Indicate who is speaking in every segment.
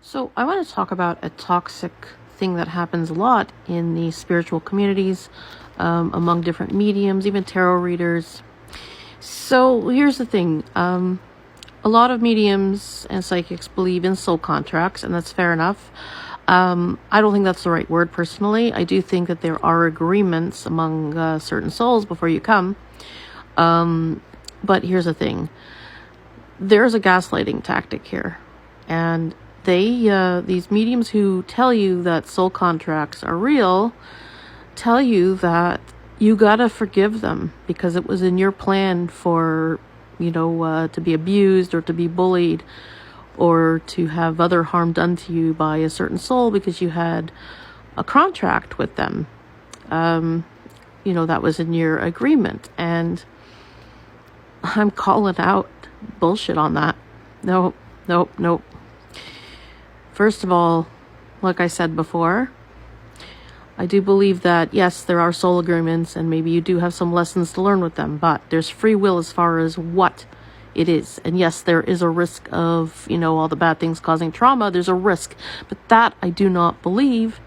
Speaker 1: So I want to talk about a toxic thing that happens a lot in the spiritual communities, among different mediums, even tarot readers. So here's the thing. A lot of mediums and psychics believe in soul contracts, and that's fair enough. I don't think that's the right word personally. I do think that there are agreements among certain souls before you come. But here's the thing. There's a gaslighting tactic here. And these mediums who tell you that soul contracts are real, tell you that you gotta forgive them because it was in your plan for, to be abused or to be bullied or to have other harm done to you by a certain soul because you had a contract with them. That was in your agreement. And I'm calling out bullshit on that. Nope. First of all, like I said before, I do believe that, yes, there are soul agreements and maybe you do have some lessons to learn with them, but there's free will as far as what it is. And yes, there is a risk of, all the bad things causing trauma. There's a risk, but that I do not believe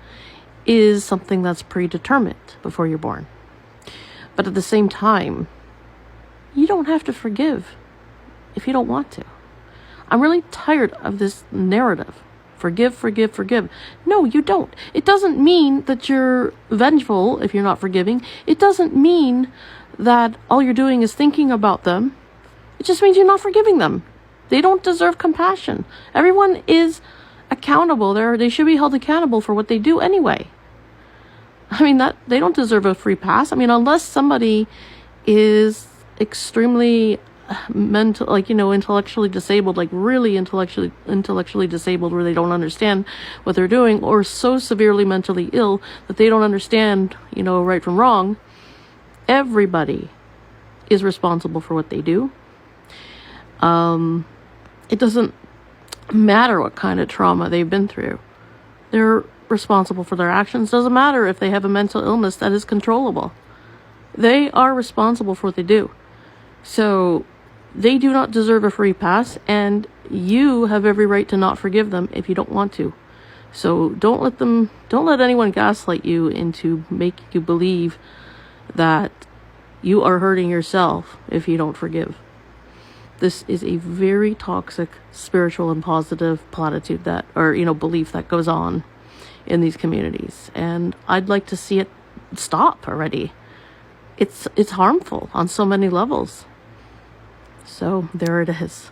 Speaker 1: is something that's predetermined before you're born. But at the same time, you don't have to forgive if you don't want to. I'm really tired of this narrative. Forgive. No, you don't. It doesn't mean that you're vengeful if you're not forgiving. It doesn't mean that all you're doing is thinking about them. It just means you're not forgiving them. They don't deserve compassion. Everyone is accountable. They should be held accountable for what they do anyway. That they don't deserve a free pass. Unless somebody is extremely intellectually disabled, really intellectually disabled, where they don't understand what they're doing, or so severely mentally ill that they don't understand, right from wrong. Everybody is responsible for what they do. It doesn't matter what kind of trauma they've been through. They're responsible for their actions. Doesn't matter if they have a mental illness that is controllable. They are responsible for what they do. So they do not deserve a free pass, and you have every right to not forgive them if you don't want to. So don't let anyone gaslight you into making you believe that you are hurting yourself if you don't forgive. This is a very toxic spiritual and positive platitude belief that goes on in these communities. And I'd like to see it stop already. It's harmful on so many levels. So there it is.